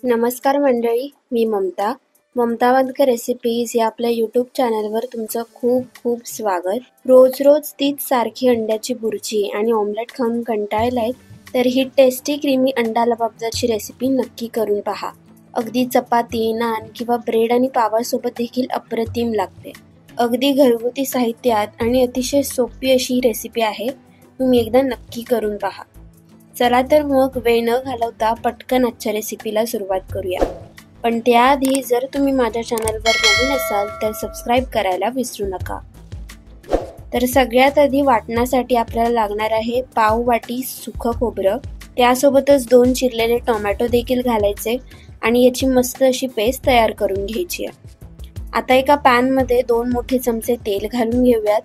नमस्कार मंडळी, मी ममता वादकर रेसिपीज या आपल्या यूट्यूब चॅनलवर तुमचं खूप खूप स्वागत. रोज तीच सारखी अंड्याची बुर्जी आणि ऑमलेट खाऊन कंटाळलाय, तर ही टेस्टी क्रीमी अंडा लबाबदारची रेसिपी नक्की करून पहा. अगदी चपाती, नान किंवा ब्रेड आणि पावासोबत देखील अप्रतिम लागते. अगदी घरगुती साहित्यात आणि अतिशय सोपी अशी ही रेसिपी आहे. तुम्ही एकदा नक्की करून पहा. चला तर मग वेळ न घालवता पटकन आजच्या रेसिपीला सुरुवात करूया. पण त्याआधी जर तुम्ही माझ्या चॅनलवर नवीन असाल तर सबस्क्राईब करायला विसरू नका. तर सगळ्यात आधी वाटण्यासाठी आपल्याला लागणार आहे पाव वाटी सुकं खोबरं, त्यासोबतच 2 चिरलेले टोमॅटो देखील घालायचे आणि याची मस्त अशी पेस्ट तयार करून घ्यायची आहे. आता एका पॅनमध्ये 2 मोठे चमचे तेल घालून घेऊयात.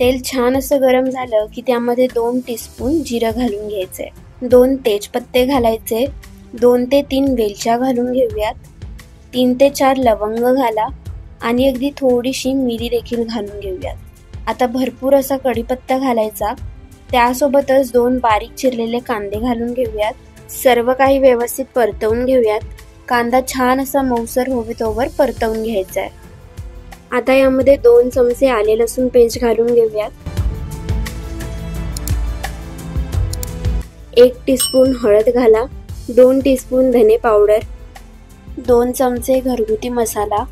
तेल छान असं गरम झालं की त्यामध्ये 2 टीस्पून जिरं घालून घ्यायचे, 2 तेजपत्ते घालायचे, 2 ते 3 वेलच्या घालून घेऊयात, 3 ते 4 लवंग घाला आणि अगदी थोडीशी मिरी देखील घालून घेऊयात. आता भरपूर असा कढीपत्ता घालायचा, त्यासोबतच 2 बारीक चिरलेले कांदे घालून घेऊयात. सर्व काही व्यवस्थित परतवून घेऊयात. कांदा छान असा मऊसर होईतोवर परतवून घ्यायचा आहे. आता यामध्ये 2 चमचे आले लसूण पेस्ट घालून घेऊयात, 1 टीस्पून हळद घाला, 2 टीस्पून धने पावडर, 2 चमचे घरगुती मसाला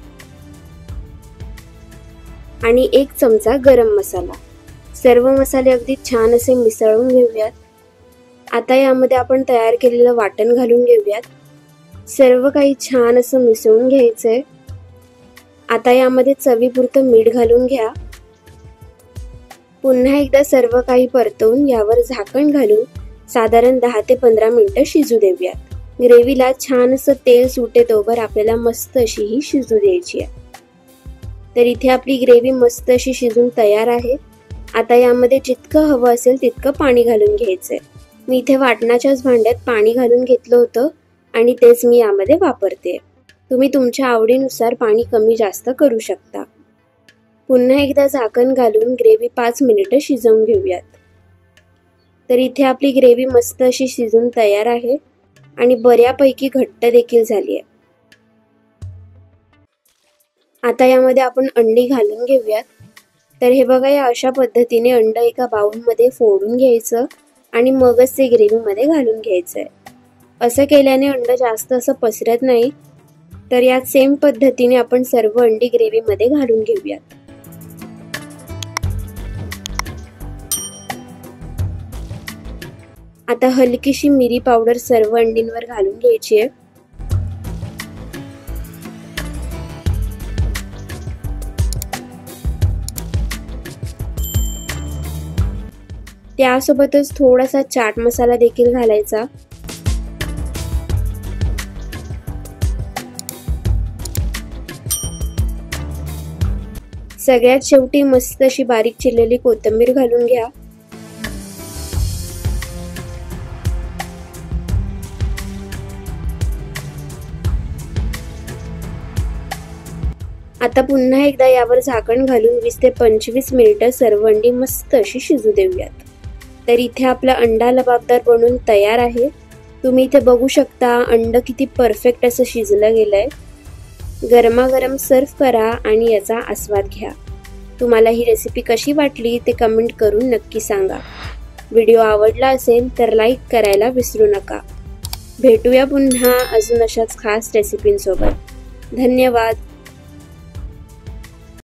आणि 1 चमचा गरम मसाला. सर्व मसाले अगदी छान असे मिसळून घेऊयात. आता यामध्ये आपण तयार केलेलं वाटण घालून घेऊयात. सर्व काही छान असं मिसळून घ्यायचंय. आता यामध्ये चवीपुरतं मीठ घालून घ्या. पुन्हा एकदा सर्व काही परतवून यावर झाकण घालून साधारण 10 ते 15 मिनिटं शिजू देऊयात. ग्रेव्हीला छान असं तेल सुटेतोवर आपल्याला मस्त अशी ही शिजू द्यायची आहे. तर इथे आपली ग्रेव्ही मस्त अशी शिजून तयार आहे. आता यामध्ये जितकं हवं असेल तितकं पाणी घालून घ्यायचंय. मी इथे वाटणाच्याच भांड्यात पाणी घालून घेतलं होतं आणि तेच मी यामध्ये वापरते. तुम्ही तुमच्या आवडीनुसार पाणी कमी जास्त करू शकता. पुन्हा एकदा झाकण घालून ग्रेव्ही 5 मिनिटं शिजवून घेऊयात. तर इथे आपली ग्रेव्ही मस्त अशी शिजून तयार आहे आणि बऱ्यापैकी घट्ट देखील झाली आहे. आता यामध्ये आपण अंडी घालून घेऊयात. तर हे बघा, या अशा पद्धतीने अंड एका बाउलमध्ये फोडून घ्यायचं आणि मगच ते ग्रेव्हीमध्ये घालून घ्यायचं आहे. असं केल्याने अंड जास्त असं पसरत नाही. तर या सेम पद्धतीने आपण सर्व अंडी ग्रेव्हीमध्ये घालून घेऊयात. आता हलकीशी मिरी पावडर सर्व अंडींवर घालून घ्यायची आहे. त्यासोबतच थोडासा चाट मसाला देखील घालायचा. सगळ्यात शेवटी मस्त अशी बारीक चिरलेली कोथिंबीर घालून घ्या. आता पुन्हा एकदा यावर झाकण घालून 20 ते 25 मिनिटं सर्व अंडी मस्त अशी शिजू देऊयात. तर इथे आपला अंडा लबाबदार बनून तयार आहे. तुम्ही इथे बघू शकता अंड किती परफेक्ट असं शिजलं गेलंय. गरमागरम सर्व करा आणि याचा आस्वाद घ्या. तुम्हाला ही रेसिपी कशी वाटली ते कमेंट करून नक्की सांगा. व्हिडिओ आवडला असेल तर लाईक करायला विसरू नका. भेटूया पुन्हा अजून अशाच खास रेसिपींसोबत. धन्यवाद.